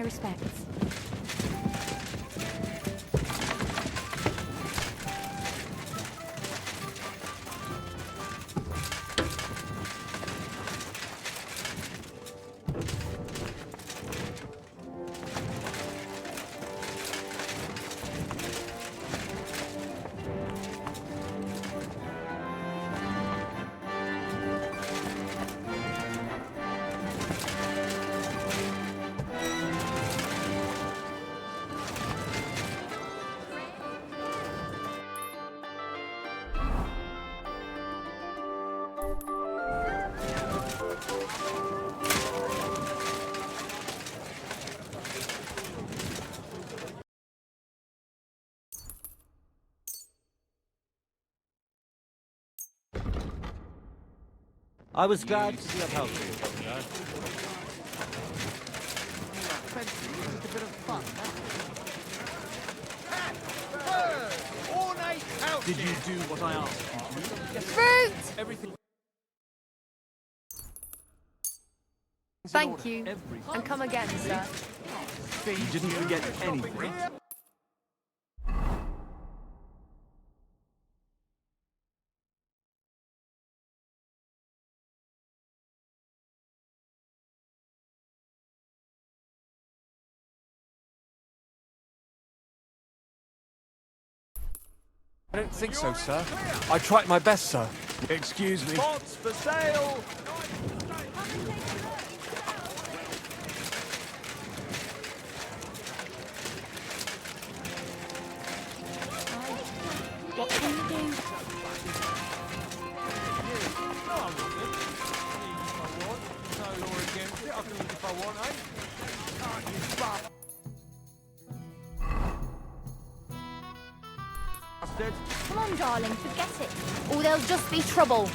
my respects. I was glad to be of help to you, sir. It's a bit of fun, Did you do what I asked you to do? Fruit! Everything. Thank you. And come again, sir. You didn't forget anything. I don't think so, sir. I tried my best, sir. Excuse me. Pots for sale! What can you do? Come on, darling, forget it. Or there'll just be trouble.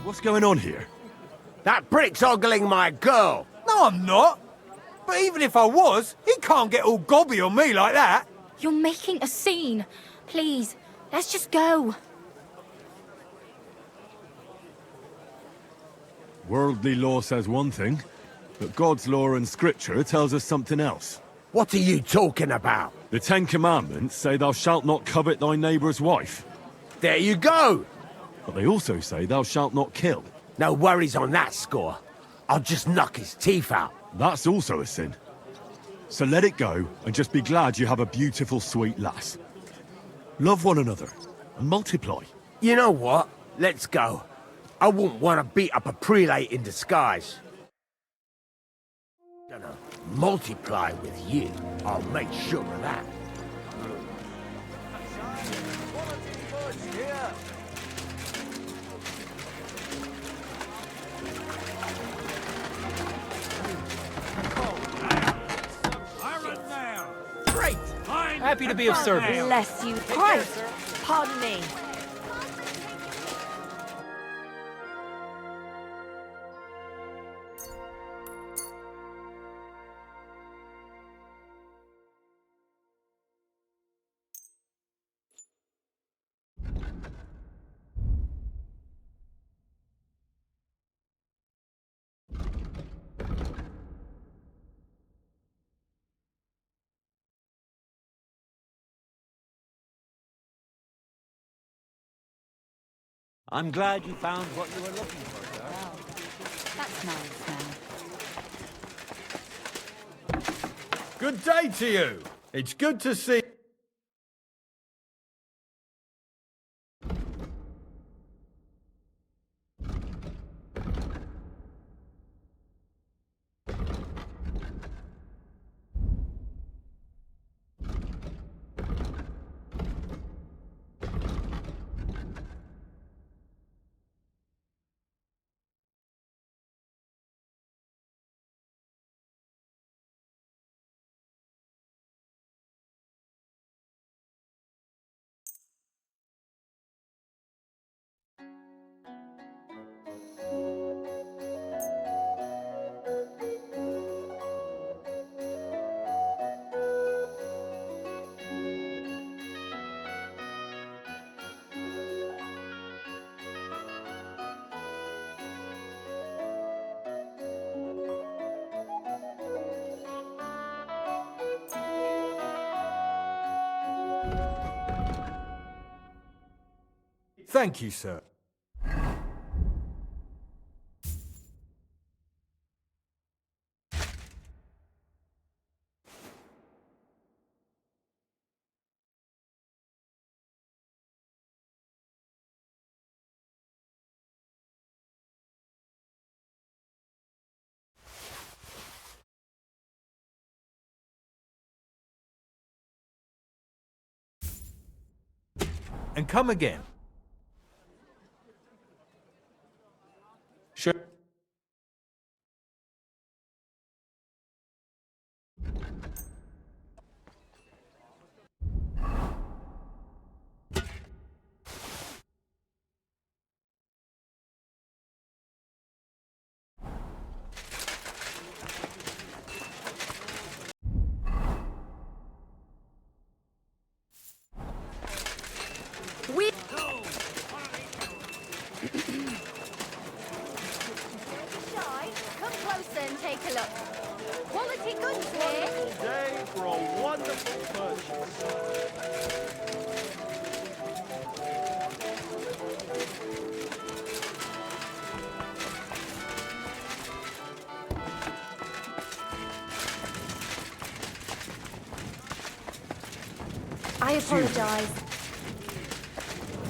What's going on here? That prick's ogling my girl. No, I'm not. But even if I was, he can't get all gobby on me like that. You're making a scene. Please, let's just go. Worldly law says one thing, but God's law and scripture tells us something else. What are you talking about? The Ten Commandments say thou shalt not covet thy neighbour's wife, There you go. but they also say thou shalt not kill. No worries on that score. I'll just knock his teeth out. That's also a sin. So let it go and just be glad you have a beautiful, sweet lass. Love one another and multiply. You know what? Let's go. I wouldn't want to beat up a prelate in disguise. Gonna multiply with you. I'll make sure of that. Great. Happy to be of service. Bless you. Christ. Pardon me. I'm glad you found what you were looking for, sir. Well, that's nice now. Good day to you. It's good to see... Thank you, sir. And come again. Sure. We... Shy, come closer and take a look. Quality goods here. Wonderful day for a wonderful purchase. I apologize.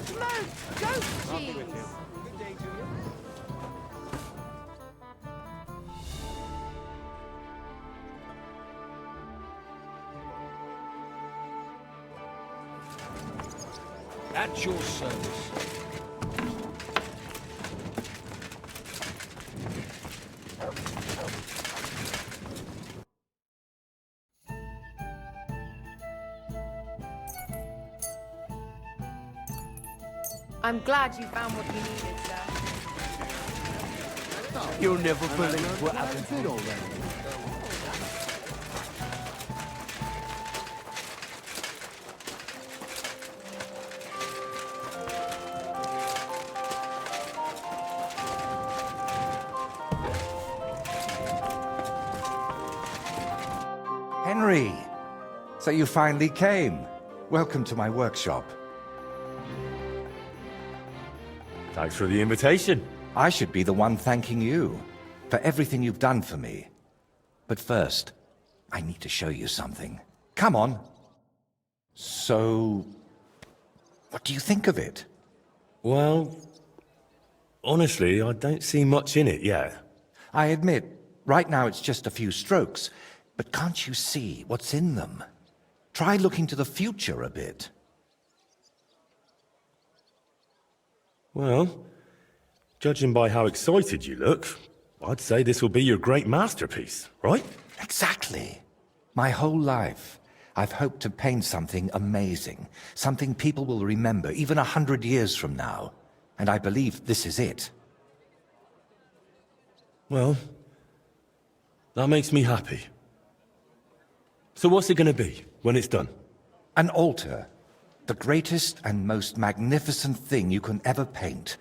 Smoke, goat cheese. Good day to you. At your service. I'm glad you found what you needed, sir. You'll never believe what happened to all that. Henry! So you finally came. Welcome to my workshop. Thanks for the invitation. I should be the one thanking you for everything you've done for me. But first, I need to show you something. Come on. So, what do you think of it? Well, honestly, I don't see much in it yet. I admit, right now it's just a few strokes, but can't you see what's in them? Try looking to the future a bit. Well, judging by how excited you look, I'd say this will be your great masterpiece, right? Exactly. My whole life, I've hoped to paint something amazing, something people will remember even 100 years from now. And I believe this is it. Well, that makes me happy. So what's it going to be when it's done? An altar. The greatest and most magnificent thing you can ever paint.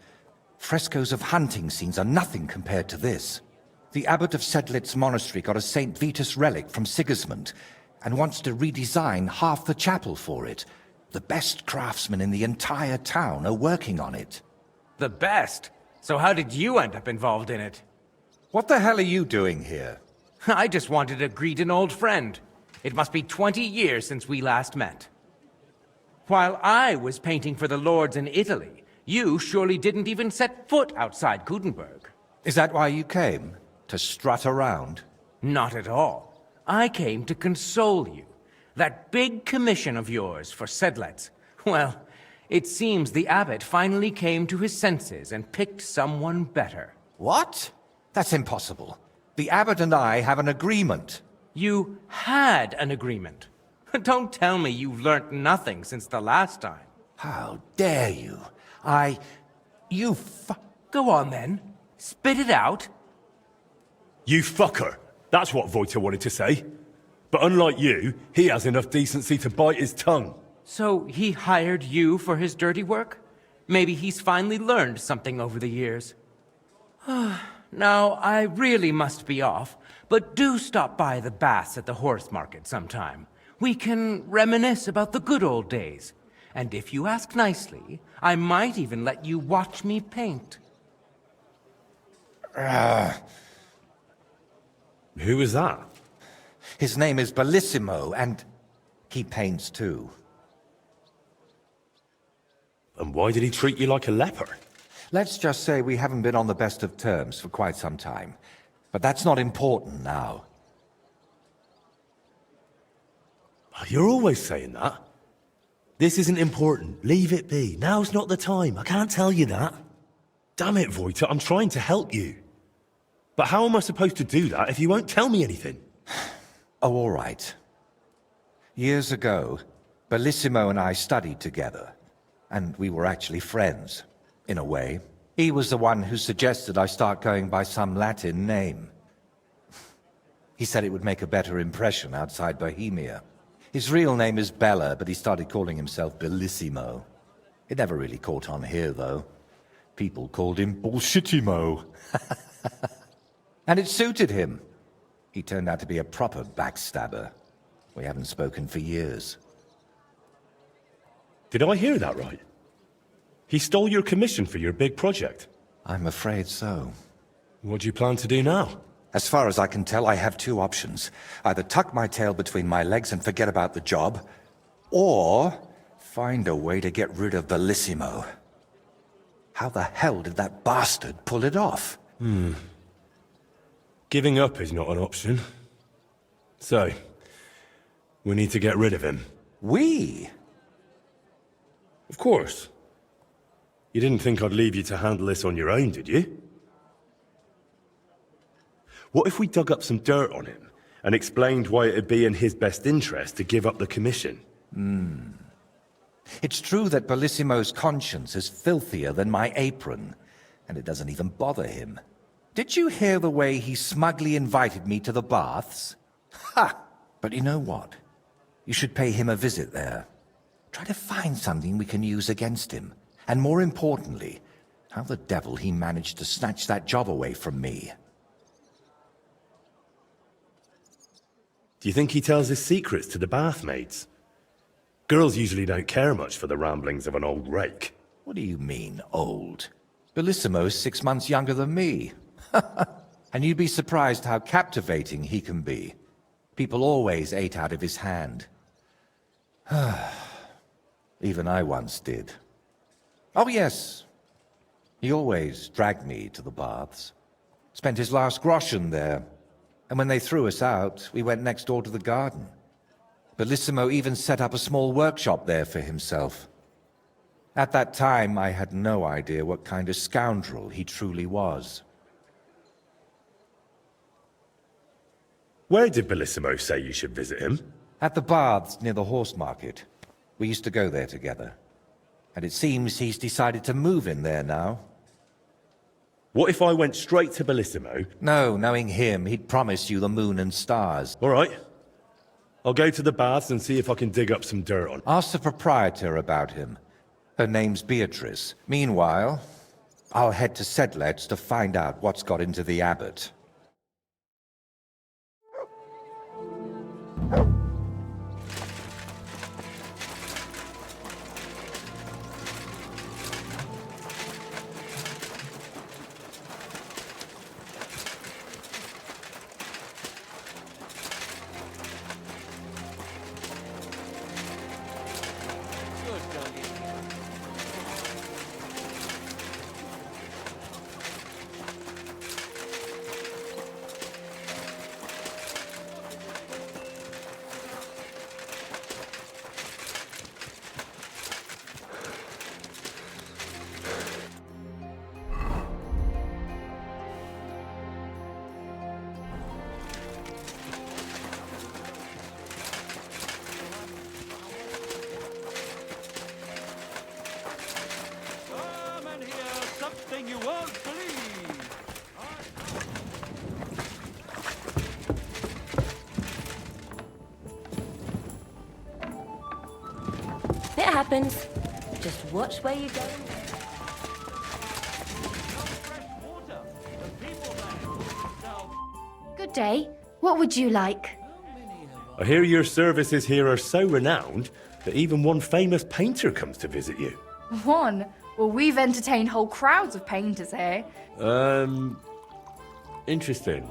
Frescoes of hunting scenes are nothing compared to this. The abbot of Sedlitz monastery got a St. Vitus relic from Sigismund and wants to redesign half the chapel for it. The best craftsmen in the entire town are working on it. The best? So how did you end up involved in it? What the hell are you doing here? I just wanted to greet an old friend. It must be 20 years since we last met. While I was painting for the lords in Italy, you surely didn't even set foot outside Gutenberg. Is that why you came? To strut around? Not at all. I came to console you. That big commission of yours for Sedlitz. Well, it seems the abbot finally came to his senses and picked someone better. What? That's impossible. The abbot and I have an agreement. You had an agreement. Don't tell me you've learnt nothing since the last time. How dare you? Go on then. Spit it out. You fucker! That's what Voiter wanted to say. But unlike you, he has enough decency to bite his tongue. So he hired you for his dirty work? Maybe he's finally learned something over the years. Now, I really must be off, but do stop by the baths at the horse market sometime. We can reminisce about the good old days. And if you ask nicely, I might even let you watch me paint. Who was that? His name is Bellissimo, and he paints too. And why did he treat you like a leper? Let's just say we haven't been on the best of terms for quite some time. But that's not important now. You're always saying that. This isn't important. Leave it be. Now's not the time. I can't tell you that. Damn it, Voita, I'm trying to help you. But how am I supposed to do that if you won't tell me anything? Oh, all right. Years ago, Bellissimo and I studied together. And we were actually friends, in a way. He was the one who suggested I start going by some Latin name. He said it would make a better impression outside Bohemia. His real name is Bella, but he started calling himself Bellissimo. It never really caught on here, though. People called him Bullshitimo. And it suited him. He turned out to be a proper backstabber. We haven't spoken for years. Did I hear that right? He stole your commission for your big project? I'm afraid so. What do you plan to do now? As far as I can tell, I have two options. Either tuck my tail between my legs and forget about the job, or find a way to get rid of Bellissimo. How the hell did that bastard pull it off? Giving up is not an option. So, we need to get rid of him. We? Of course. You didn't think I'd leave you to handle this on your own, did you? What if we dug up some dirt on him and explained why it'd be in his best interest to give up the commission? It's true that Bellissimo's conscience is filthier than my apron, and it doesn't even bother him. Did you hear the way he smugly invited me to the baths? Ha! But you know what? You should pay him a visit there. Try to find something we can use against him. And more importantly, how the devil he managed to snatch that job away from me. Do you think he tells his secrets to the bathmaids? Girls usually don't care much for the ramblings of an old rake. What do you mean, old? Bellissimo's 6 months younger than me. And you'd be surprised how captivating he can be. People always ate out of his hand. Even I once did. Oh, yes. He always dragged me to the baths. Spent his last groschen there. And when they threw us out, we went next door to the garden. Bellissimo even set up a small workshop there for himself. At that time, I had no idea what kind of scoundrel he truly was. Where did Bellissimo say you should visit him? At the baths near the horse market. We used to go there together. And it seems he's decided to move in there now. What if I went straight to Bellissimo? No, knowing him, he'd promise you the moon and stars. All right. I'll go to the baths and see if I can dig up some dirt on. Ask the proprietor about him. Her name's Beatrice. Meanwhile, I'll head to Sedlet's to find out what's got into the abbot. You won't believe. It happens. Just watch where you go. Good day. What would you like? I hear your services here are so renowned, that even one famous painter comes to visit you. One? Well, we've entertained whole crowds of painters here. Interesting.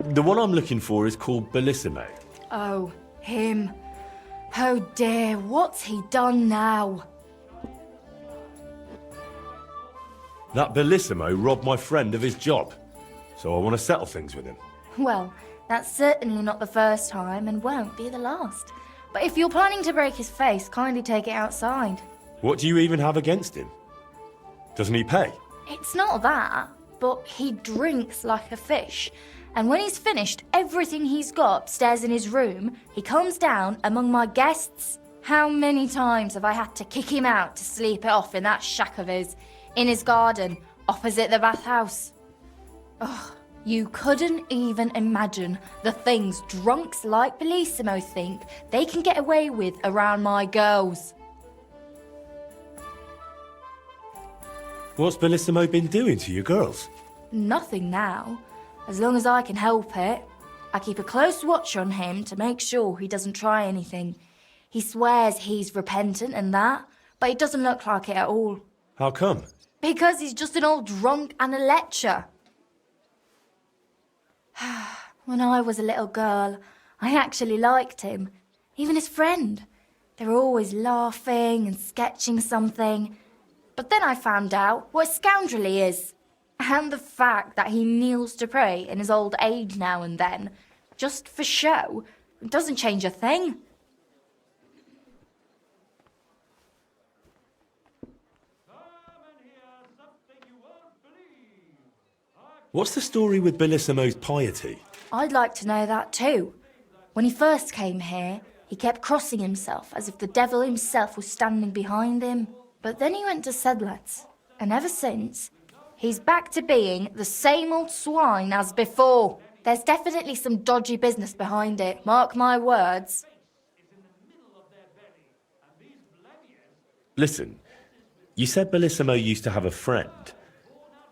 The one I'm looking for is called Bellissimo. Oh, him. Oh dear, what's he done now? That Bellissimo robbed my friend of his job, so I want to settle things with him. Well, that's certainly not the first time and won't be the last. But if you're planning to break his face, kindly take it outside. What do you even have against him? Doesn't he pay? It's not that, but he drinks like a fish. And when he's finished everything he's got upstairs in his room, he comes down among my guests. How many times have I had to kick him out to sleep it off in that shack of his, in his garden, opposite the bathhouse? Ugh, you couldn't even imagine the things drunks like Bellissimo think they can get away with around my girls. What's Bellissimo been doing to your girls? Nothing now. As long as I can help it. I keep a close watch on him to make sure he doesn't try anything. He swears he's repentant and that, but it doesn't look like it at all. How come? Because he's just an old drunk and a lecher. When I was a little girl, I actually liked him. Even his friend. They were always laughing and sketching something. But then I found out what a scoundrel he is. And the fact that he kneels to pray in his old age now and then, just for show, doesn't change a thing. What's the story with Bellissimo's piety? I'd like to know that too. When he first came here, he kept crossing himself as if the devil himself was standing behind him. But then he went to Sedlets, and ever since, he's back to being the same old swine as before. There's definitely some dodgy business behind it, mark my words. Listen, you said Bellissimo used to have a friend.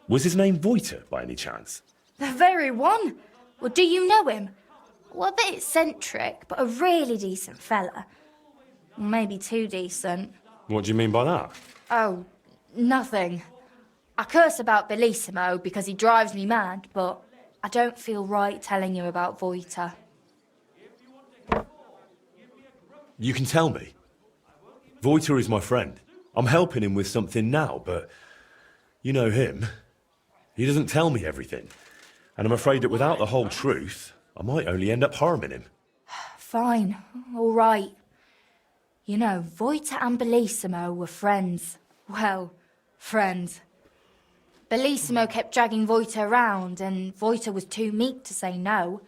Was his name Voiter, by any chance? The very one. Well, do you know him? Well, a bit eccentric, but a really decent fella. Maybe too decent. What do you mean by that? Oh, nothing. I curse about Bellissimo because he drives me mad, but I don't feel right telling you about Voiter. You can tell me. Voiter is my friend. I'm helping him with something now, but you know him. He doesn't tell me everything. And I'm afraid that without the whole truth, I might only end up harming him. Fine, all right. You know, Voiter and Bellissimo were friends. Well, friends. Bellissimo kept dragging Voiter around, and Voiter was too meek to say no.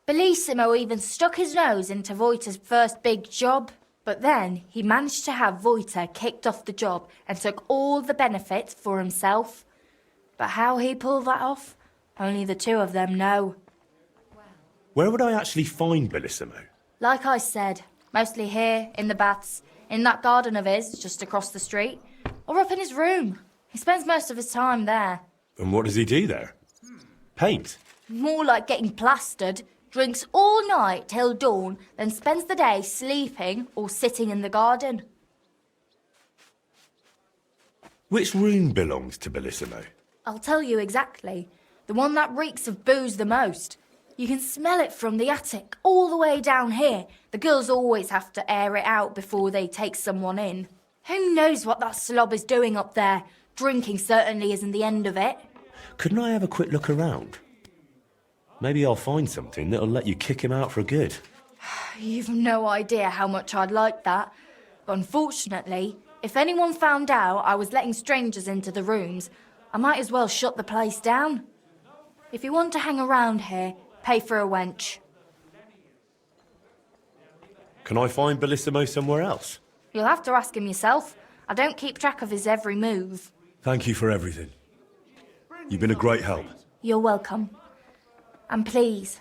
Bellissimo even stuck his nose into Voiter's first big job, but then he managed to have Voiter kicked off the job and took all the benefits for himself. But how he pulled that off, only the two of them know. Where would I actually find Bellissimo? Like I said, mostly here, in the baths, in that garden of his, just across the street, or up in his room. He spends most of his time there. And what does he do there? Paint? More like getting plastered, drinks all night till dawn, then spends the day sleeping or sitting in the garden. Which room belongs to Bellissimo? I'll tell you exactly. The one that reeks of booze the most. You can smell it from the attic all the way down here. The girls always have to air it out before they take someone in. Who knows what that slob is doing up there? Drinking certainly isn't the end of it. Couldn't I have a quick look around? Maybe I'll find something that'll let you kick him out for good. You've no idea how much I'd like that. But unfortunately, if anyone found out I was letting strangers into the rooms, I might as well shut the place down. If you want to hang around here, pay for a wench. Can I find Bellissimo somewhere else? You'll have to ask him yourself. I don't keep track of his every move. Thank you for everything. You've been a great help. You're welcome. And please,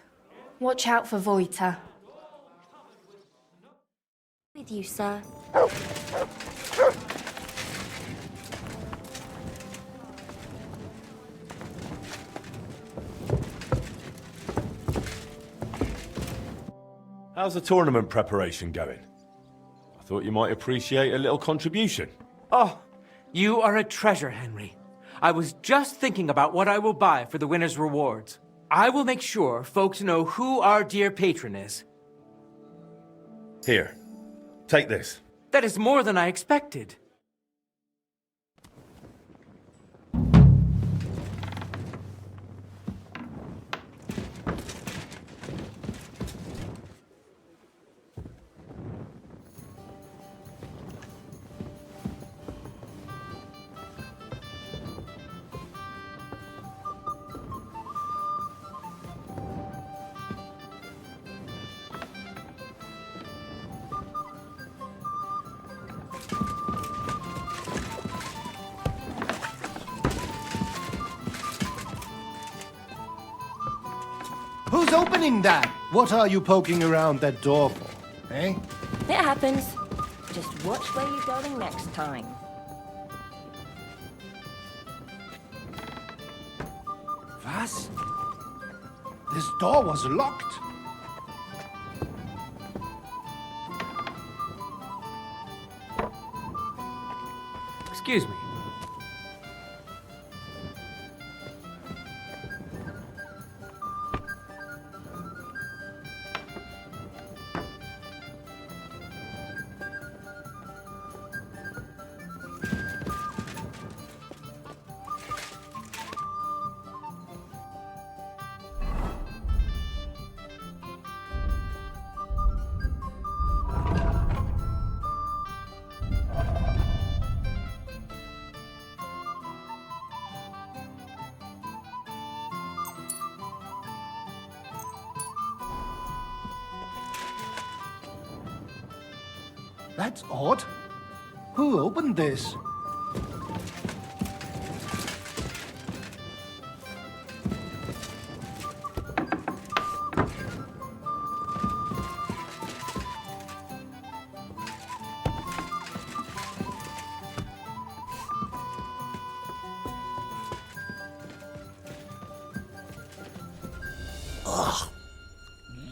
watch out for Voiter. With you, sir. How's the tournament preparation going? I Thought you might appreciate a little contribution. Oh, you are a treasure, Henry. I was just thinking about what I will buy for the winner's rewards. I will make sure folks know who our dear patron is. Here, take this. That is more than I expected. Who's opening that? What are you poking around that door for, eh? It happens. Just watch where you're going next time. Was? This door was locked. Excuse me. That's odd. Who opened this?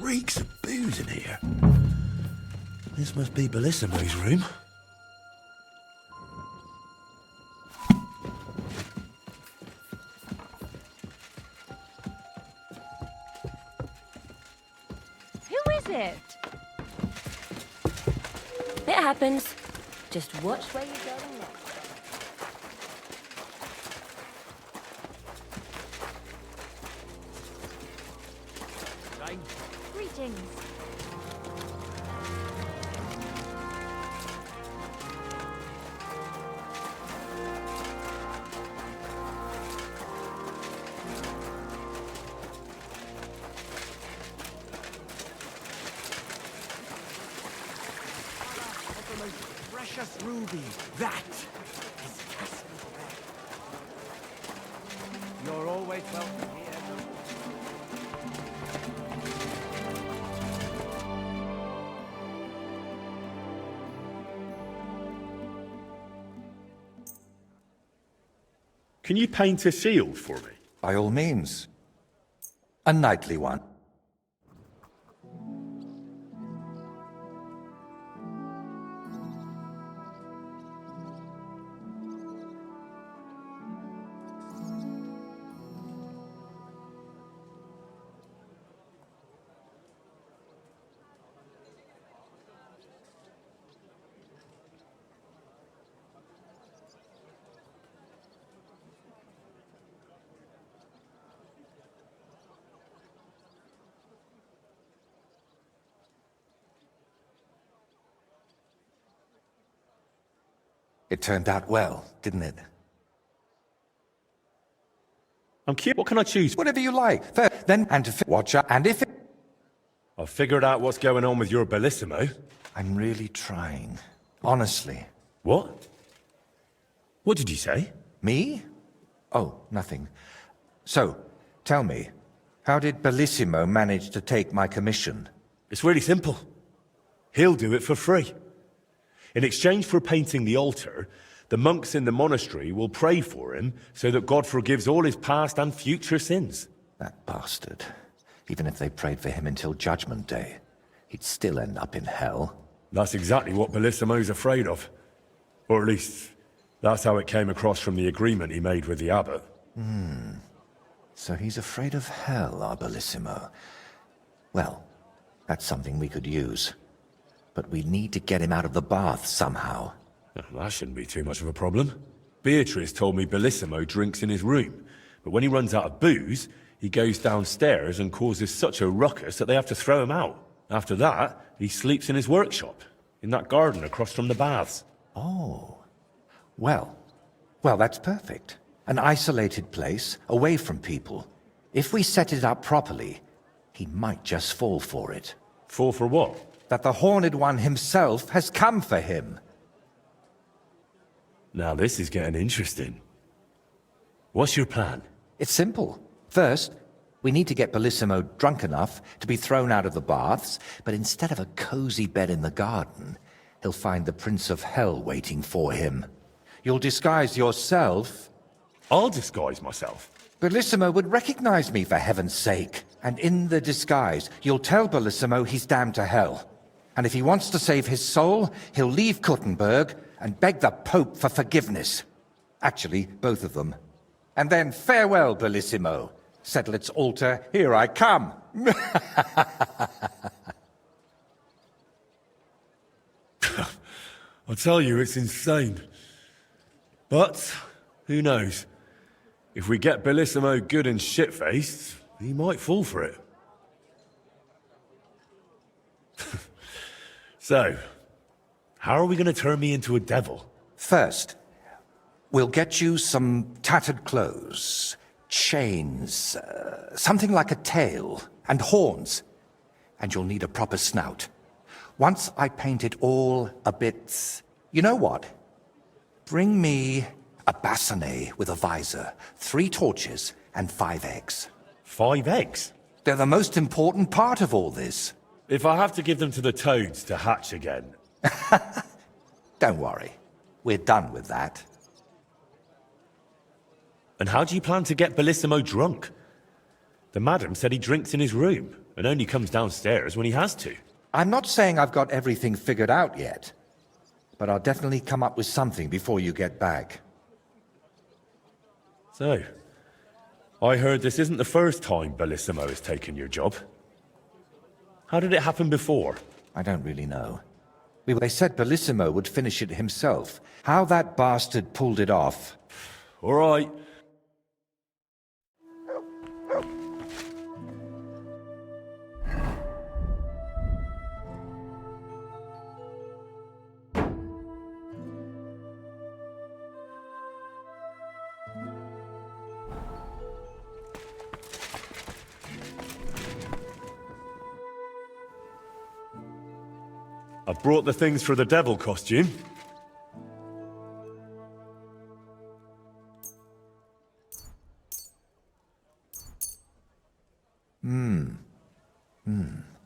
Reeks of booze in here. This must be Bellissimo's room. Who is it? It happens. Just watch where you're going next. Greetings. Precious ruby. That is Casper's bag. You're always welcome here. Can you paint a shield for me? By all means. A knightly one. It turned out well, didn't it? I'm curious. What can I choose? Whatever you like. First, then, and to watcher, and if it... I've figured out what's going on with your Bellissimo. I'm really trying. Honestly. What? What did you say? Me? Oh, nothing. So, tell me, how did Bellissimo manage to take my commission? It's really simple. He'll do it for free. In exchange for painting the altar, the monks in the monastery will pray for him so that God forgives all his past and future sins. That bastard. Even if they prayed for him until Judgment Day, he'd still end up in hell. That's exactly what Bellissimo's afraid of. Or at least, that's how it came across from the agreement he made with the abbot. So he's afraid of hell, our Bellissimo. Well, that's something we could use. But we need to get him out of the bath somehow. That shouldn't be too much of a problem. Beatrice told me Bellissimo drinks in his room, but when he runs out of booze, he goes downstairs and causes such a ruckus that they have to throw him out. After that, he sleeps in his workshop, in that garden across from the baths. Oh. Well, that's perfect. An isolated place, away from people. If we set it up properly, he might just fall for it. Fall for what? That the Horned One himself has come for him. Now this is getting interesting. What's your plan? It's simple. First, we need to get Bellissimo drunk enough to be thrown out of the baths, but instead of a cozy bed in the garden, he'll find the Prince of Hell waiting for him. You'll disguise yourself. I'll disguise myself. Bellissimo would recognize me, for heaven's sake. And in the disguise, you'll tell Bellissimo he's damned to hell. And if he wants to save his soul, he'll leave Kuttenberg and beg the Pope for forgiveness. Actually, both of them. And then farewell, Bellissimo. Sedlet's altar, here I come. I tell you, it's insane. But, who knows? If we get Bellissimo good and shit-faced, he might fall for it. So, how are we going to turn me into a devil? First, we'll get you some tattered clothes, chains, something like a tail, and horns. And you'll need a proper snout. Once I paint it all a bit... You know what? Bring me a bassinet with a visor, 3 torches, and 5 eggs. 5 eggs? They're the most important part of all this. If I have to give them to the toads to hatch again... Don't worry. We're done with that. And how do you plan to get Bellissimo drunk? The madam said he drinks in his room, and only comes downstairs when he has to. I'm not saying I've got everything figured out yet, but I'll definitely come up with something before you get back. So, I heard this isn't the first time Bellissimo has taken your job. How did it happen before? I don't really know. They said Bellissimo would finish it himself. How that bastard pulled it off... All right. I brought the things for the devil costume.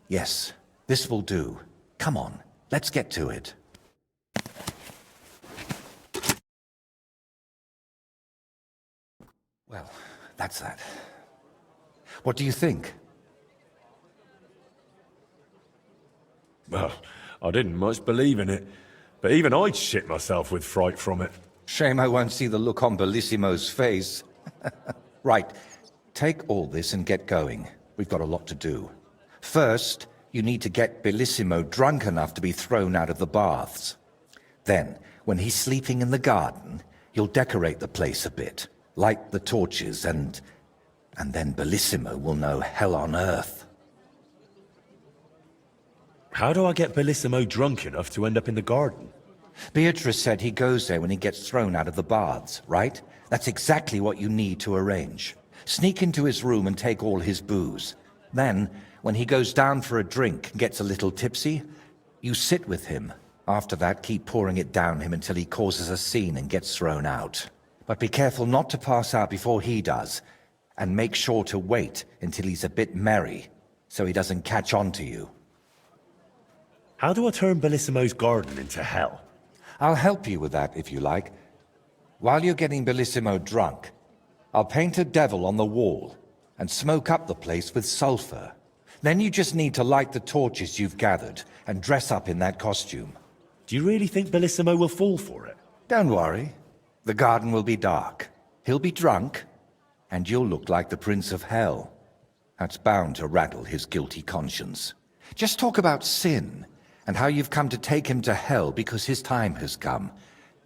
Yes, this will do. Come on, let's get to it. Well, that's that. What do you think? Well, I didn't much believe in it, but even I'd shit myself with fright from it. Shame I won't see the look on Bellissimo's face. Right, take all this and get going. We've got a lot to do. First, you need to get Bellissimo drunk enough to be thrown out of the baths. Then, when he's sleeping in the garden, you'll decorate the place a bit, light the torches, and then Bellissimo will know hell on earth. How do I get Bellissimo drunk enough to end up in the garden? Beatrice said he goes there when he gets thrown out of the baths, right? That's exactly what you need to arrange. Sneak into his room and take all his booze. Then, when he goes down for a drink and gets a little tipsy, you sit with him. After that, keep pouring it down him until he causes a scene and gets thrown out. But be careful not to pass out before he does, and make sure to wait until he's a bit merry, so he doesn't catch on to you. How do I turn Bellissimo's garden into hell? I'll help you with that, if you like. While you're getting Bellissimo drunk, I'll paint a devil on the wall and smoke up the place with sulfur. Then you just need to light the torches you've gathered and dress up in that costume. Do you really think Bellissimo will fall for it? Don't worry. The garden will be dark. He'll be drunk, and you'll look like the Prince of Hell. That's bound to rattle his guilty conscience. Just talk about sin, and how you've come to take him to hell because his time has come.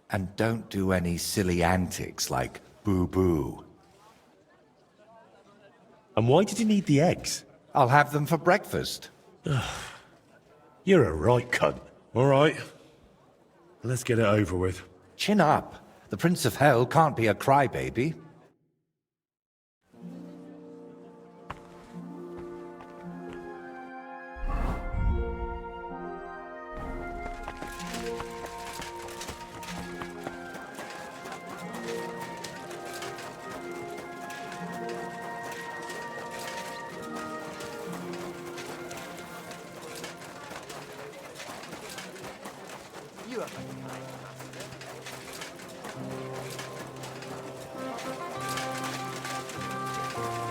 And don't do any silly antics like boo-boo. And why did you need the eggs? I'll have them for breakfast. You're a right cunt. All right. Let's get it over with. Chin up. The Prince of Hell can't be a crybaby.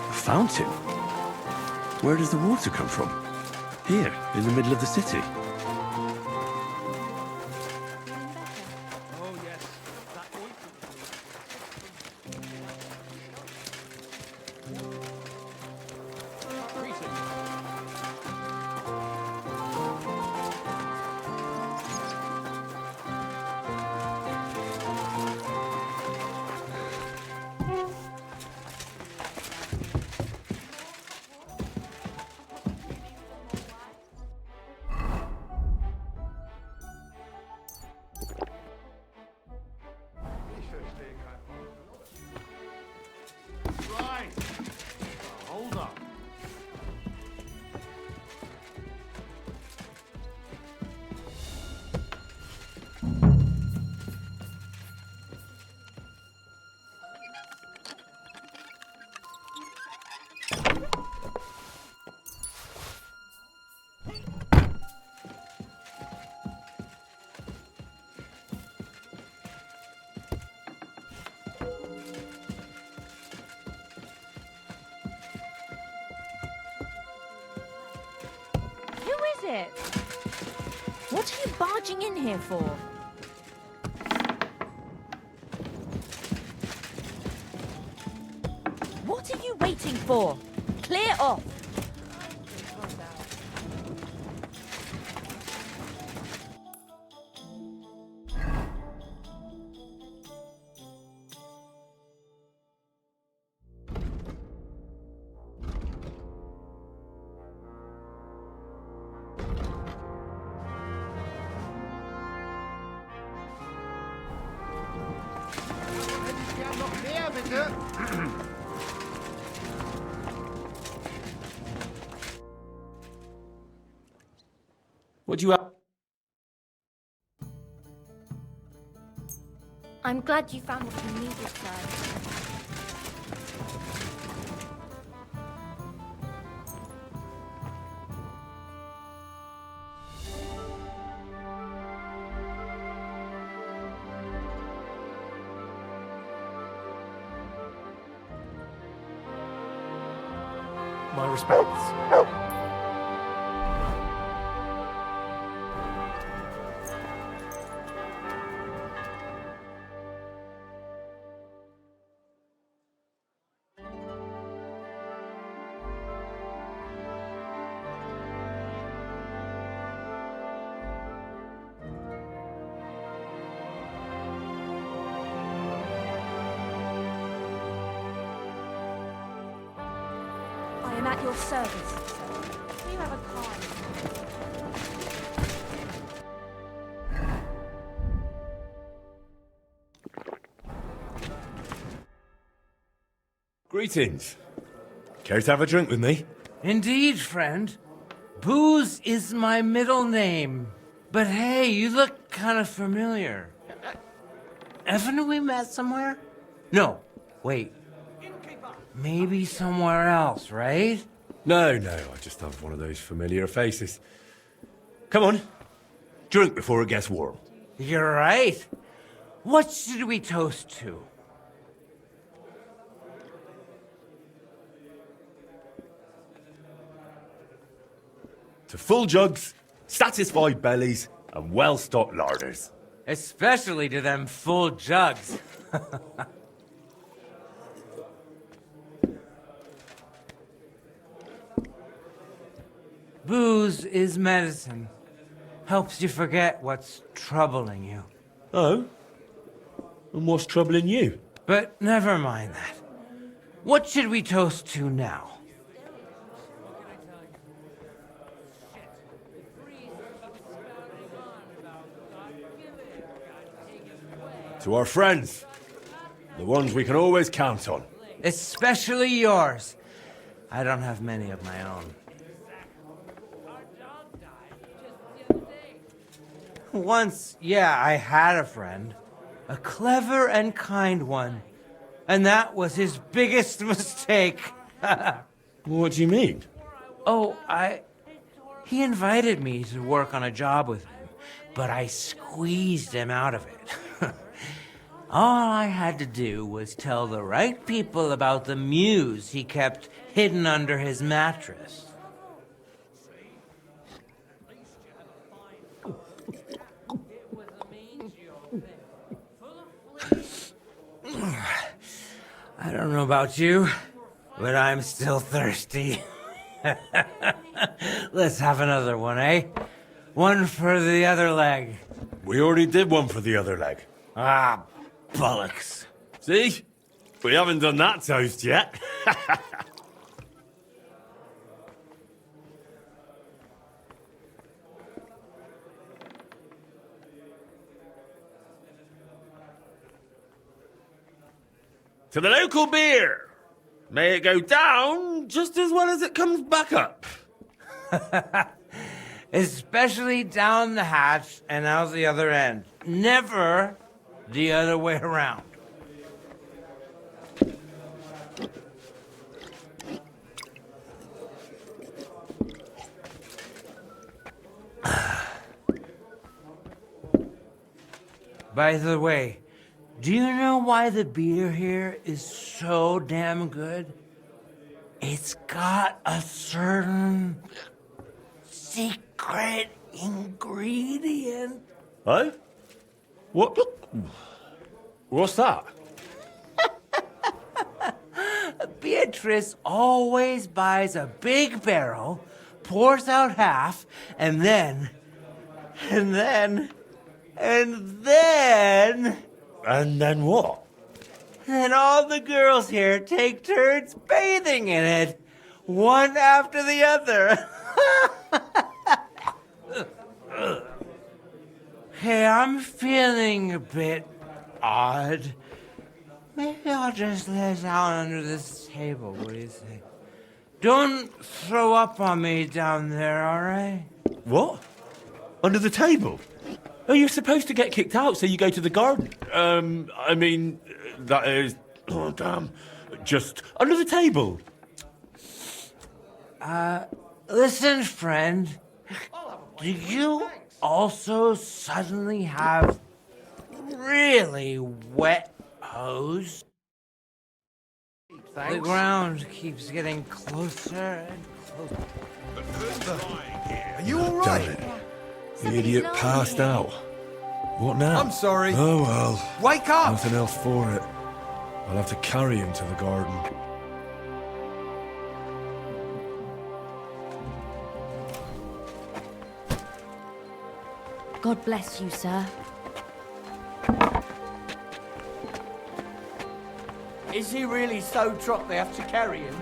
A fountain? Where does the water come from? Here, in the middle of the city. What are you barging in here for? What are you waiting for? Clear off! What do you have? I'm glad you found what you needed, sir. My respects. I am at your service, sir. You have a card. Greetings. Care to have a drink with me? Indeed, friend. Booze is my middle name. But hey, you look kind of familiar. Haven't we met somewhere? No, wait. Maybe somewhere else, right? No, I just have one of those familiar faces. Come on. Drink before it gets warm. You're right. What should we toast to? to full jugs, satisfied bellies, and well-stocked larders. Especially to them full jugs. Booze is medicine. Helps you forget what's troubling you. Oh? And what's troubling you? But never mind that. What should we toast to now? To our friends. The ones we can always count on. Especially yours. I don't have many of my own. Once, yeah, I had a friend. A clever and kind one. And that was his biggest mistake. What do you mean? Oh, He invited me to work on a job with him, but I squeezed him out of it. All I had to do was tell the right people about the muse he kept hidden under his mattress. I don't know about you, but I'm still thirsty. Let's have another one, eh? One for the other leg. We already did one for the other leg. Ah, bollocks. See? We haven't done that toast yet. To the local beer. May it go down just as well as it comes back up. Especially down the hatch and out the other end. Never the other way around. By the way, do you know why the beer here is so damn good? It's got a certain secret ingredient. Huh? What? What's that? Beatrice always buys a big barrel, pours out half, and then... And then what? Then all the girls here take turns bathing in it, one after the other. Hey, I'm feeling a bit odd. Maybe I'll just lay down under this table. What do you think? Don't throw up on me down there, all right? What? Under the table? Oh, you're supposed to get kicked out, so you go to the garden. I mean, that is... Oh, damn. Just Under the table. Listen, friend. Do you also suddenly have really wet hose? The ground keeps getting closer and closer. Are you all right? Damn it. The idiot passed out. What now? I'm sorry. Oh, well. Wake up! Nothing else for it. I'll have to carry him to the garden. God bless you, sir. Is he really so drunk they have to carry him?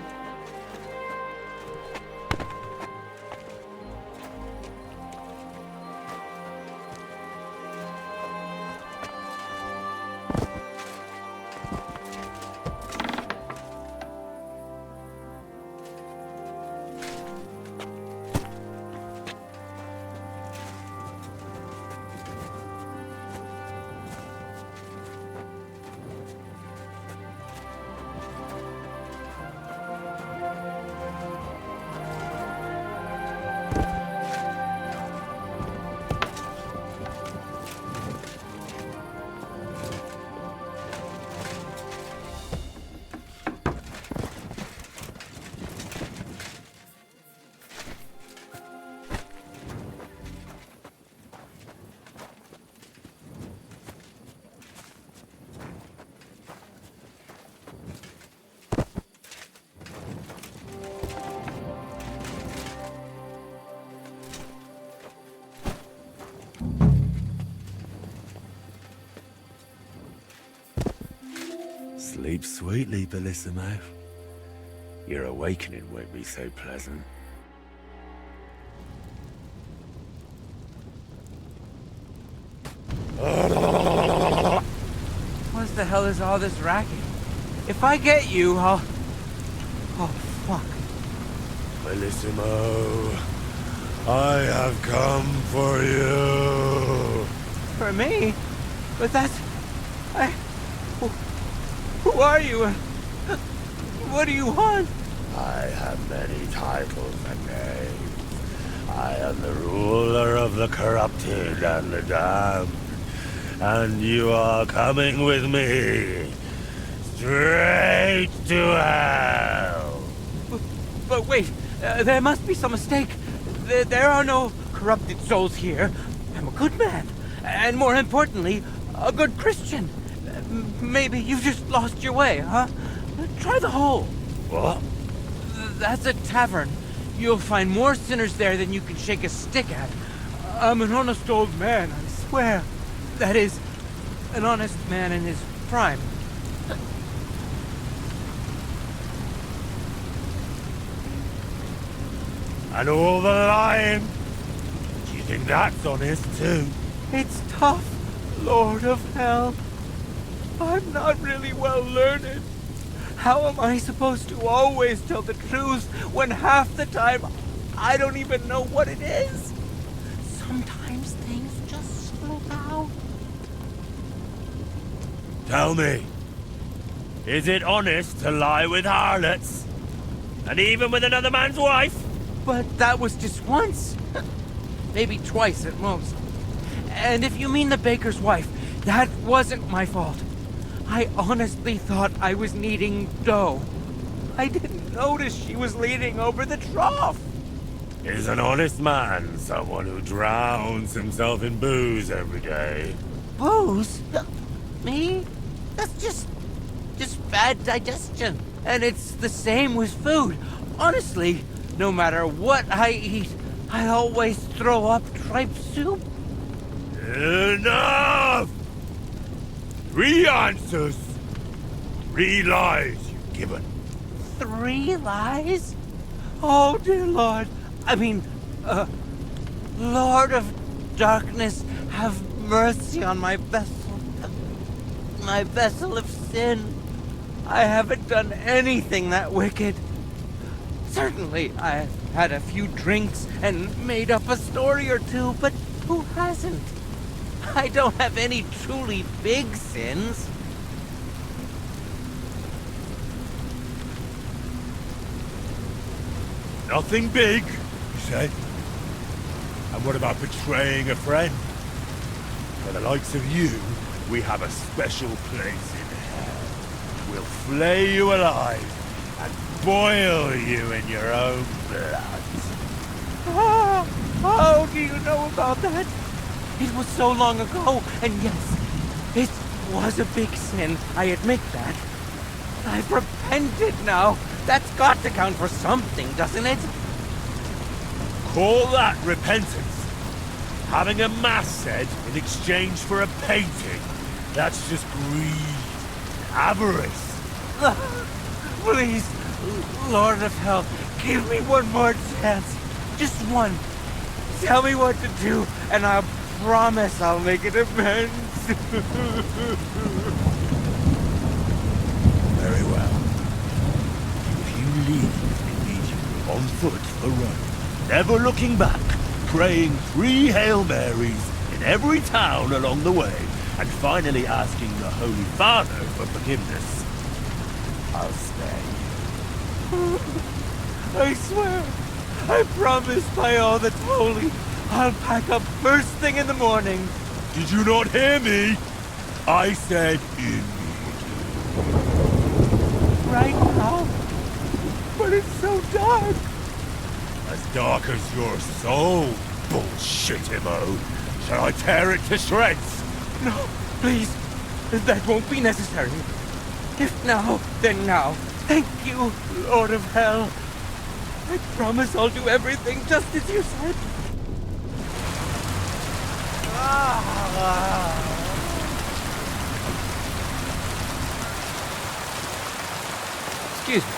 Sleep sweetly, Bellissimo. Your awakening won't be so pleasant. What the hell is all this racket? If I get you, I'll... Oh, fuck. Bellissimo, I have come for you. For me? But that's... Who are you? What do you want? I have many titles and names. I am the ruler of the corrupted and the damned. And you are coming with me. Straight to hell. But wait, there must be some mistake. There are no corrupted souls here. I'm a good man. And more importantly, a good Christian. Maybe you've just lost your way, huh? Try the hole. What? That's a tavern. You'll find more sinners there than you can shake a stick at. I'm an honest old man, I swear. That is, an honest man in his prime. And all the lying? Do you think that's honest too? It's tough, Lord of Hell. I'm not really well learned. How am I supposed to always tell the truth when half the time I don't even know what it is? Sometimes things just slip out. Tell me, is it honest to lie with harlots? And even with another man's wife? But that was just once. Maybe twice at most. And if you mean the baker's wife, that wasn't my fault. I honestly thought I was kneading dough. I didn't notice she was leaning over the trough. Is an honest man someone who drowns himself in booze every day? Booze? Me? That's just bad digestion. And it's the same with food. Honestly, no matter what I eat, I always throw up tripe soup. Enough! 3 answers, 3 lies you've given. 3 lies? Oh, dear Lord. I mean, Lord of Darkness, have mercy on my vessel. My vessel of sin. I haven't done anything that wicked. Certainly, I've had a few drinks and made up a story or two, but who hasn't? I don't have any truly big sins. Nothing big, you say? And what about betraying a friend? For the likes of you, we have a special place in hell. We'll flay you alive and boil you in your own blood. Ah, how do you know about that? It was so long ago, and yes, it was a big sin, I admit that. I've repented now. That's got to count for something, doesn't it? Call that repentance. Having a mass said in exchange for a painting, that's just greed, avarice. Please, Lord of Hell, give me one more chance. Just one. Tell me what to do, and I promise I'll make it amends. Very well. If you leave immediately on foot for Rome, never looking back, praying 3 Hail Marys in every town along the way, and finally asking the Holy Father for forgiveness, I'll stay. I swear, I promise by all that's holy, I'll pack up first thing in the morning. Did you not hear me? I said immediately. Right now? But it's so dark. As dark as your soul, bullshit-imo. Shall I tear it to shreds? No, please. That won't be necessary. If now, then now. Thank you, Lord of Hell. I promise I'll do everything just as you said. Excuse me.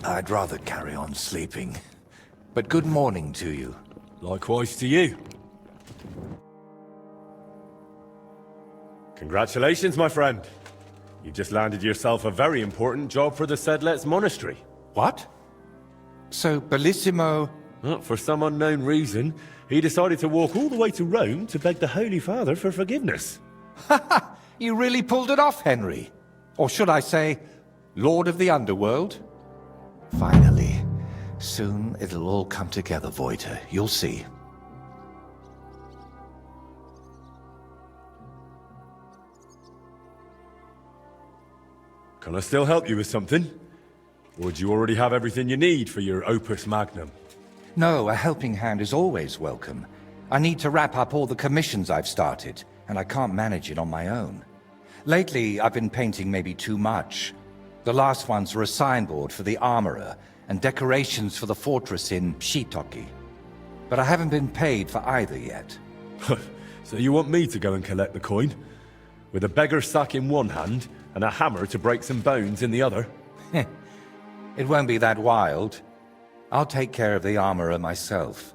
I'd rather carry on sleeping. But good morning to you. Likewise to you. Congratulations, my friend. You've just landed yourself a very important job for the Sedlets Monastery. What? So, Bellissimo... Well, for some unknown reason, he decided to walk all the way to Rome to beg the Holy Father for forgiveness. Ha! You really pulled it off, Henry. Or should I say, Lord of the Underworld? Finally. Soon it'll all come together, Voiter. You'll see. Can I still help you with something? Or do you already have everything you need for your opus magnum? No, a helping hand is always welcome. I need to wrap up all the commissions I've started, and I can't manage it on my own. Lately, I've been painting maybe too much. The last ones were a signboard for the armorer, and decorations for the fortress in Shitoki. But I haven't been paid for either yet. So you want me to go and collect the coin? With a beggar's sack in one hand, and a hammer to break some bones in the other? It won't be that wild. I'll take care of the armorer myself.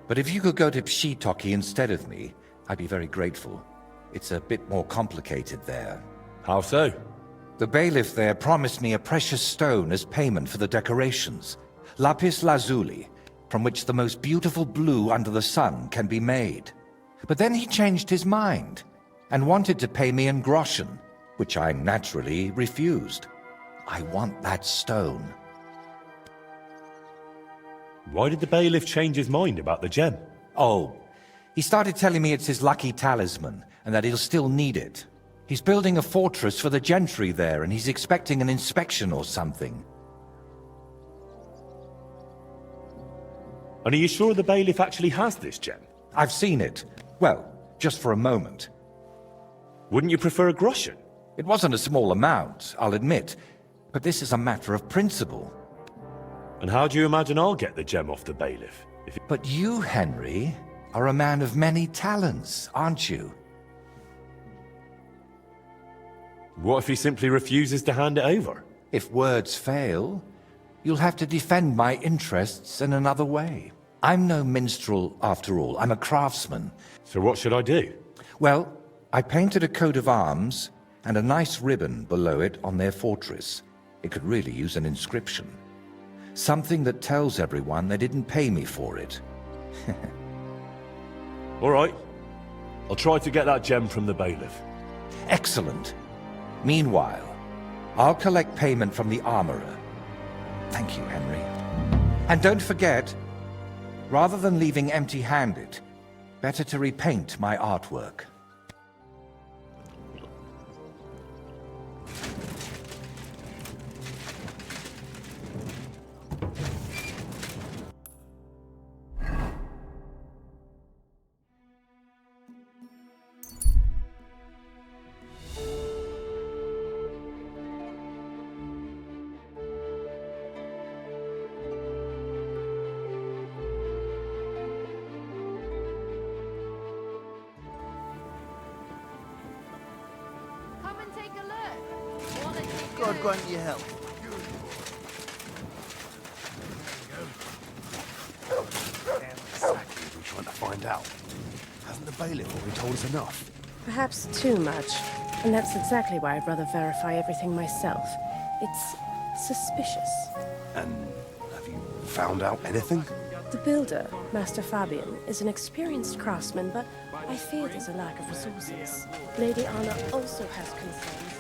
But if you could go to Shitoki instead of me, I'd be very grateful. It's a bit more complicated there. How so? The bailiff there promised me a precious stone as payment for the decorations. Lapis lazuli, from which the most beautiful blue under the sun can be made. But then he changed his mind, and wanted to pay me in groschen, which I naturally refused. I want that stone. Why did the bailiff change his mind about the gem? Oh, he started telling me it's his lucky talisman, and that he'll still need it. He's building a fortress for the gentry there, and he's expecting an inspection or something. And are you sure the bailiff actually has this gem? I've seen it. Well, just for a moment. Wouldn't you prefer a groschen? It wasn't a small amount, I'll admit, but this is a matter of principle. And how do you imagine I'll get the gem off the bailiff? But you, Henry, are a man of many talents, aren't you? What if he simply refuses to hand it over? If words fail, you'll have to defend my interests in another way. I'm no minstrel, after all. I'm a craftsman. So what should I do? Well, I painted a coat of arms and a nice ribbon below it on their fortress. It could really use an inscription. Something that tells everyone they didn't pay me for it. All right. I'll try to get that gem from the bailiff. Excellent. Meanwhile, I'll collect payment from the armorer. Thank you, Henry. And don't forget, rather than leaving empty-handed, better to repaint my artwork. Come and take a look. Quality God goods. grant you help. Exactly what we're trying to find out. Hasn't the bailiff already told us enough? Perhaps too much. And that's exactly why I'd rather verify everything myself. It's suspicious. And have you found out anything? The builder, Master Fabian, is an experienced craftsman, but I fear there's a lack of resources. Lady Anna also has concerns.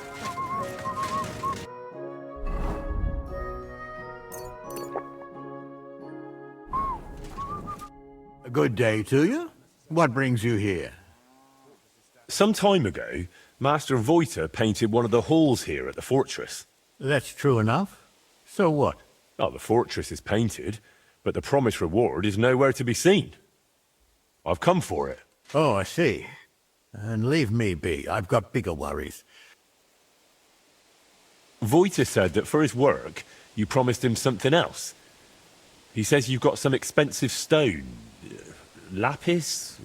A good day to you. What brings you here? Some time ago, Master Voiter painted one of the halls here at the fortress. That's true enough. So what? Oh, the fortress is painted, but the promised reward is nowhere to be seen. I've come for it. Oh, I see. And leave me be. I've got bigger worries. Voiter said that for his work, you promised him something else. He says you've got some expensive stone. Lapis?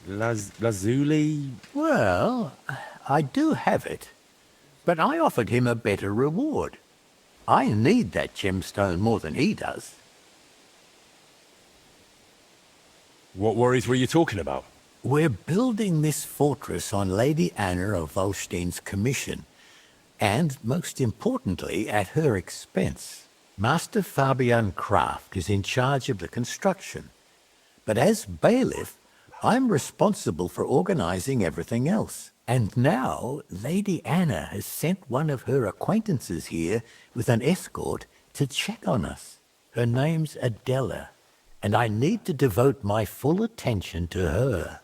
Lazuli? Well, I do have it. But I offered him a better reward. I need that gemstone more than he does. What worries were you talking about? We're building this fortress on Lady Anna of Volstein's commission, and, most importantly, at her expense. Master Fabian Kraft is in charge of the construction, but as bailiff, I'm responsible for organizing everything else. And now, Lady Anna has sent one of her acquaintances here with an escort to check on us. Her name's Adela, and I need to devote my full attention to her.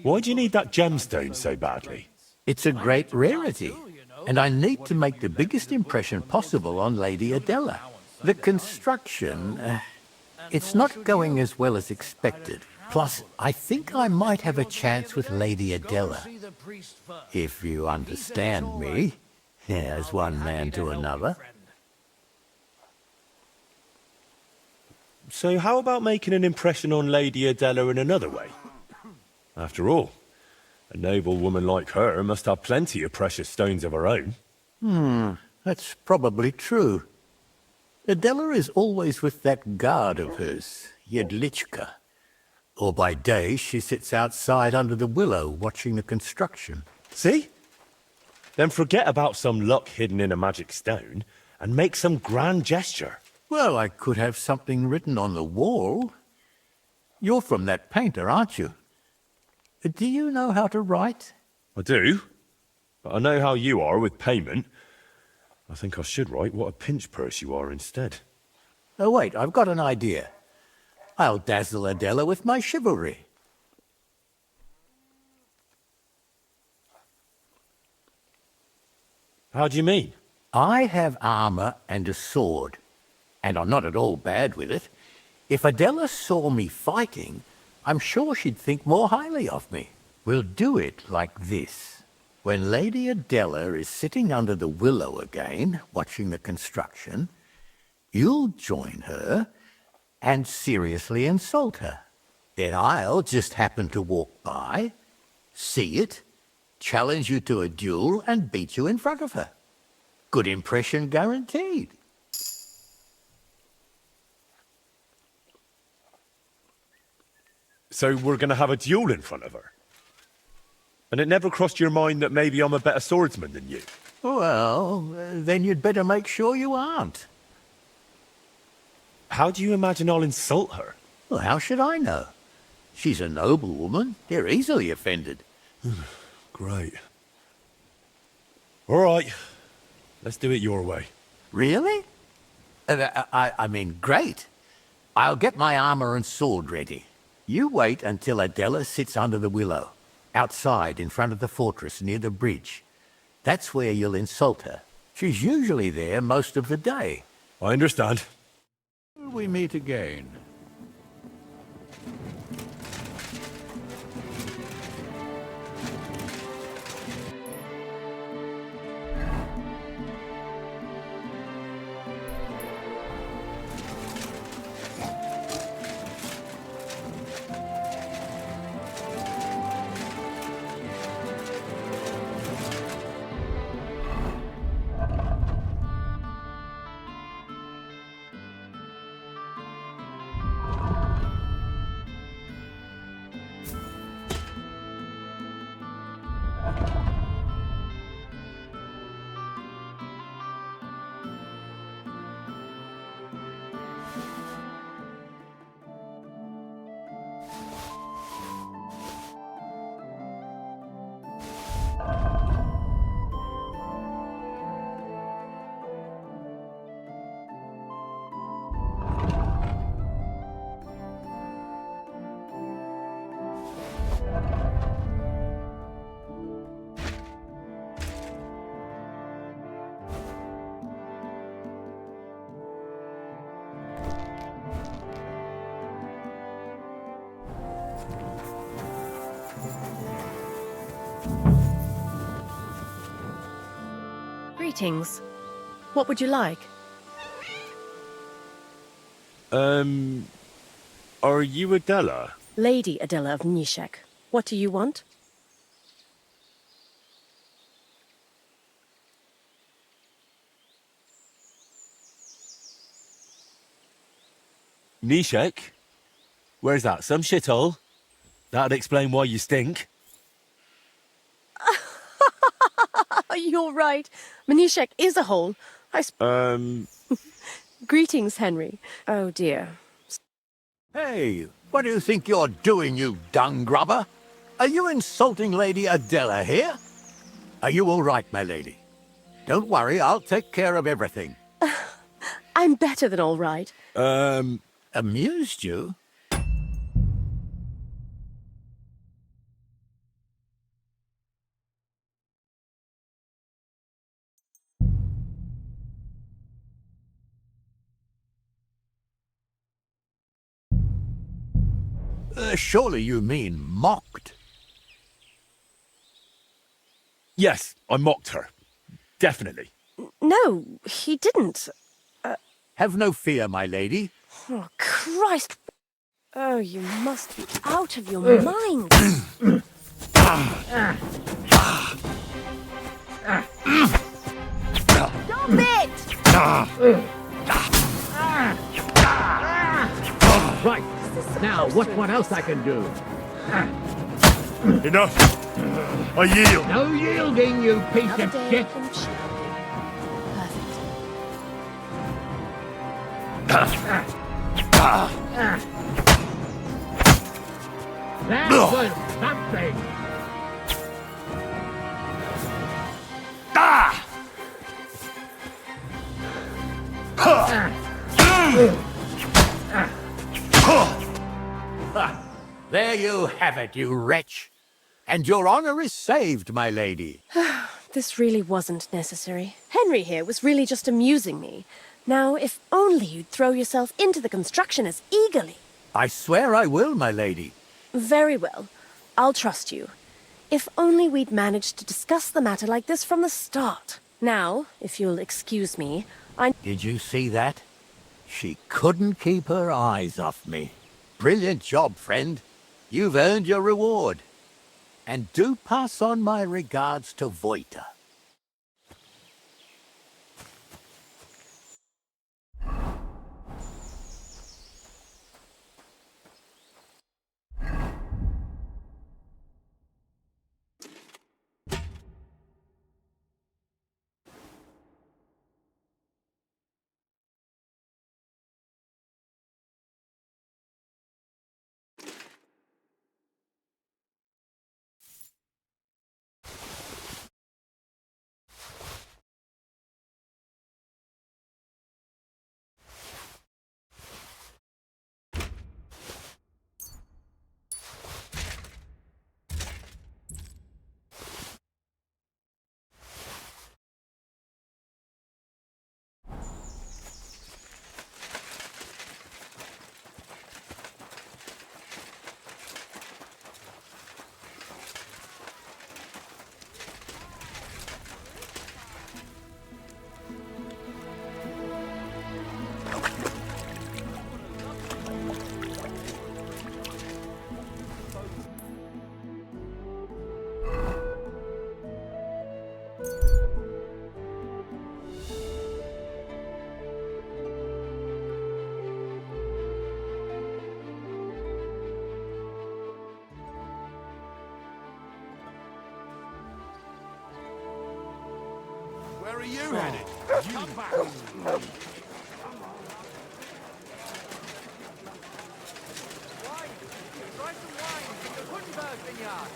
Why do you need that gemstone so badly? It's a great rarity, and I need to make the biggest impression possible on Lady Adela. The construction, it's not going as well as expected. Plus, I think I might have a chance with Lady Adela. If you understand me, as one man to another. So how about making an impression on Lady Adela in another way? After all, a noble woman like her must have plenty of precious stones of her own. That's probably true. Adela is always with that guard of hers, Jedlichka. Or by day, she sits outside under the willow watching the construction. See? Then forget about some luck hidden in a magic stone and make some grand gesture. Well, I could have something written on the wall. You're from that painter, aren't you? Do you know how to write? I do, but I know how you are with payment. I think I should write what a pinch purse you are instead. Oh, wait, I've got an idea. I'll dazzle Adela with my chivalry. How do you mean? I have armor and a sword, and I'm not at all bad with it. If Adela saw me fighting, I'm sure she'd think more highly of me. We'll do it like this. When Lady Adela is sitting under the willow again, watching the construction, you'll join her and seriously insult her. Then I'll just happen to walk by, see it, challenge you to a duel, and beat you in front of her. Good impression guaranteed. So we're going to have a duel in front of her? And it never crossed your mind that maybe I'm a better swordsman than you? Well, then you'd better make sure you aren't. How do you imagine I'll insult her? Well, how should I know? She's a noble woman. They're easily offended. Great. All right. Let's do it your way. Really? I mean, great. I'll get my armor and sword ready. You wait until Adela sits under the willow, outside in front of the fortress near the bridge. That's where you'll insult her. She's usually there most of the day. I understand. We meet again. Greetings. What would you like? Are you Adela? Lady Adela of Nishek. What do you want? Nishek? Where's that? Some shithole? That'd explain why you stink. You're right. Manishek is a hole. Greetings, Henry. Oh, dear. Hey, what do you think you're doing, you dung grubber? Are you insulting Lady Adela here? Are you all right, my lady? Don't worry, I'll take care of everything. I'm better than all right. Amused you? Surely you mean mocked? Yes, I mocked her. Definitely. No, he didn't. Have no fear, my lady. Oh, Christ. Oh, you must be out of your mind. Stop it! Right. Now, what else I can do? Enough. I yield. No yielding, you piece of shit. That was something. There you have it, you wretch. And your honor is saved, my lady. This really wasn't necessary. Henry here was really just amusing me. Now, if only you'd throw yourself into the construction as eagerly. I swear I will, my lady. Very well. I'll trust you. If only we'd managed to discuss the matter like this from the start. Now, if you'll excuse me, Did you see that? She couldn't keep her eyes off me. Brilliant job, friend. You've earned your reward. And do pass on my regards to Voita. Where are you headed? Come back. Try some wine from the Hunberg vineyard.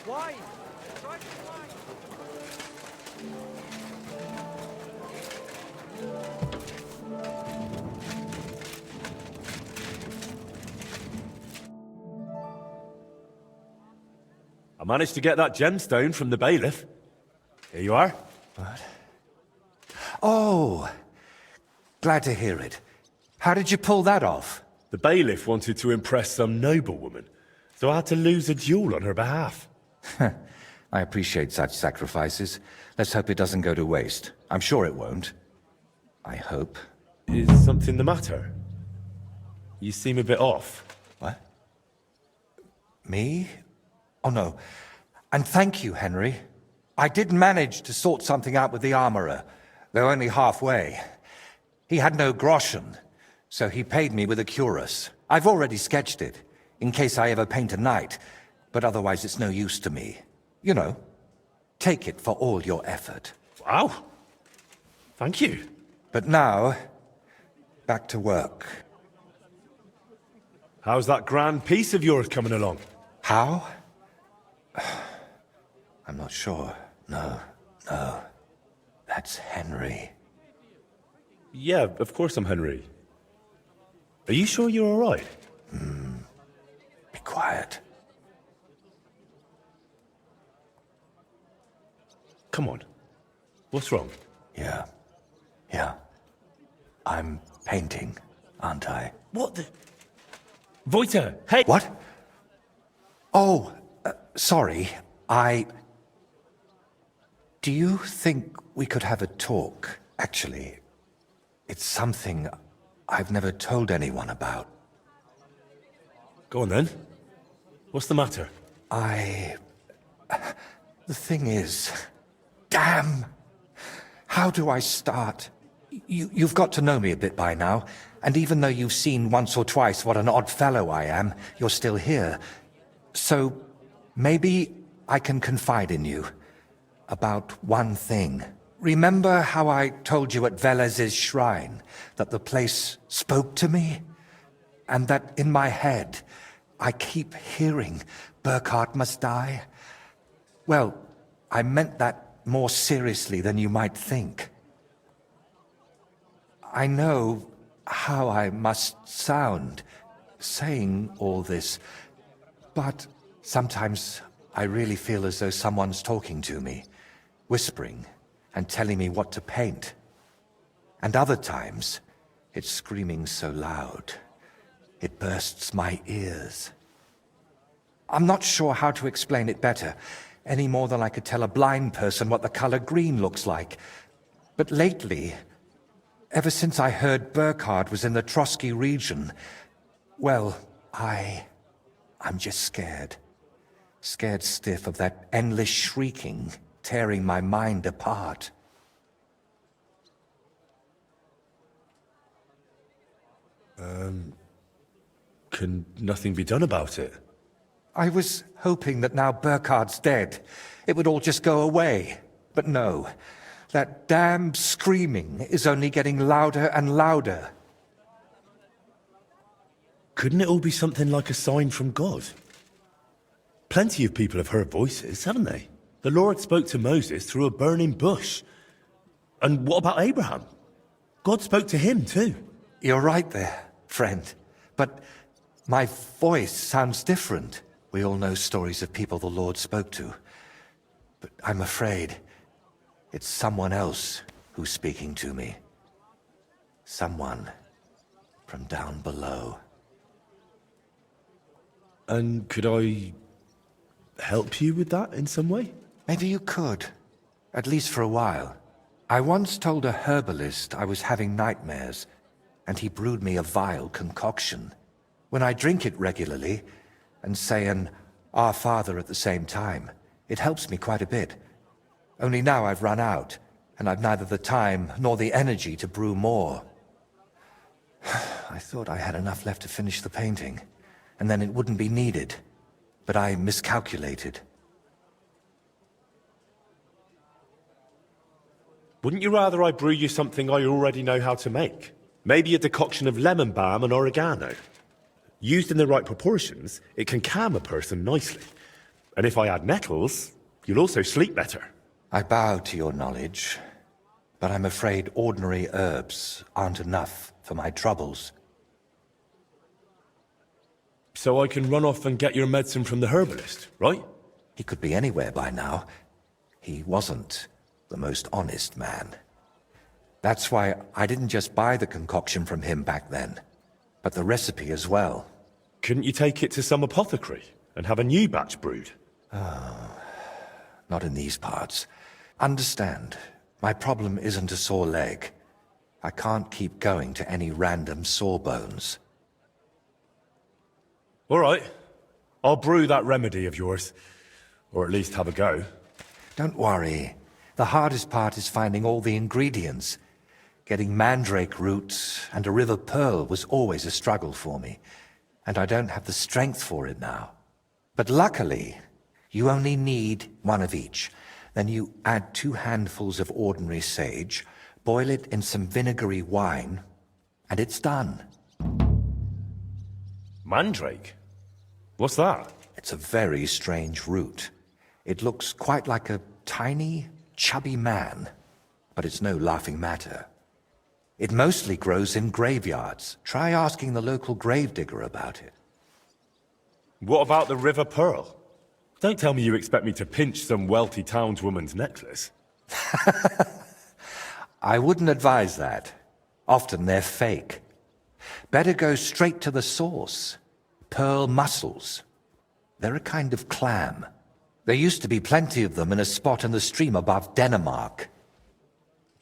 Wine. Try some wine. I managed to get that gemstone from the bailiff. Here you are. What? Oh, glad to hear it. How did you pull that off? The bailiff wanted to impress some noblewoman, so I had to lose a duel on her behalf. I appreciate such sacrifices. Let's hope it doesn't go to waste. I'm sure it won't. I hope. Is something the matter? You seem a bit off. What? Me? Oh, no. And thank you, Henry. I did manage to sort something out with the armorer, though only halfway. He had no groschen, so he paid me with a cuirass. I've already sketched it, in case I ever paint a knight, but otherwise it's no use to me. You know, take it for all your effort. Wow. Thank you. But now, back to work. How's that grand piece of yours coming along? How? I'm not sure. No. That's Henry. Yeah, of course I'm Henry. Are you sure you're all right? Be quiet. Come on. What's wrong? Yeah. I'm painting, aren't I? What the... Voita, hey! What? Oh, sorry. Do you think we could have a talk? Actually, it's something I've never told anyone about. Go on then. What's the matter? The thing is... Damn! How do I start? You've got to know me a bit by now, and even though you've seen once or twice what an odd fellow I am, you're still here. So, maybe I can confide in you about one thing. Remember how I told you at Velez's shrine that the place spoke to me? And that in my head, I keep hearing, Burkhard must die? Well, I meant that more seriously than you might think. I know how I must sound saying all this, but sometimes I really feel as though someone's talking to me, whispering and telling me what to paint. And other times, it's screaming so loud, it bursts my ears. I'm not sure how to explain it better, any more than I could tell a blind person what the color green looks like. But lately, ever since I heard Burkhard was in the Trotsky region, well, I'm just scared. Scared stiff of that endless shrieking, tearing my mind apart. Can nothing be done about it? I was hoping that now Burkhard's dead, it would all just go away. But no, that damn screaming is only getting louder and louder. Couldn't it all be something like a sign from God? Plenty of people have heard voices, haven't they? The Lord spoke to Moses through a burning bush. And what about Abraham? God spoke to him too. You're right there, friend. But my voice sounds different. We all know stories of people the Lord spoke to. But I'm afraid it's someone else who's speaking to me. Someone from down below. And could I help you with that in some way? Maybe you could. At least for a while. I once told a herbalist I was having nightmares, and he brewed me a vile concoction. When I drink it regularly, and say an Our Father at the same time, it helps me quite a bit. Only now I've run out, and I've neither the time nor the energy to brew more. I thought I had enough left to finish the painting, and then it wouldn't be needed. But I miscalculated. Wouldn't you rather I brew you something I already know how to make? Maybe a decoction of lemon balm and oregano. Used in the right proportions, it can calm a person nicely. And if I add nettles, you'll also sleep better. I bow to your knowledge, but I'm afraid ordinary herbs aren't enough for my troubles. So I can run off and get your medicine from the herbalist, right? He could be anywhere by now. He wasn't the most honest man. That's why I didn't just buy the concoction from him back then, but the recipe as well. Couldn't you take it to some apothecary and have a new batch brewed? Not in these parts. Understand, my problem isn't a sore leg. I can't keep going to any random sawbones. All right. I'll brew that remedy of yours. Or at least have a go. Don't worry. The hardest part is finding all the ingredients. Getting mandrake roots and a river pearl was always a struggle for me. And I don't have the strength for it now. But luckily, you only need one of each. Then you add 2 handfuls of ordinary sage, boil it in some vinegary wine, and it's done. Mandrake? What's that? It's a very strange root. It looks quite like a tiny, chubby man, but it's no laughing matter. It mostly grows in graveyards. Try asking the local gravedigger about it. What about the river pearl? Don't tell me you expect me to pinch some wealthy townswoman's necklace. I wouldn't advise that. Often they're fake. Better go straight to the source. Pearl mussels. They're a kind of clam. There used to be plenty of them in a spot in the stream above Denmark.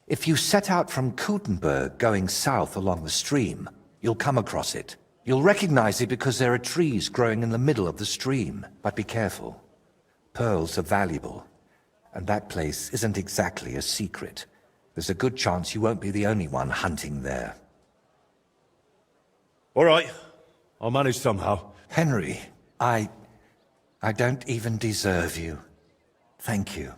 If you set out from Kuttenberg going south along the stream, you'll come across it. You'll recognize it because there are trees growing in the middle of the stream. But be careful. Pearls are valuable, and that place isn't exactly a secret. There's a good chance you won't be the only one hunting there. All right. I'll manage somehow. Henry, I don't even deserve you. Thank you.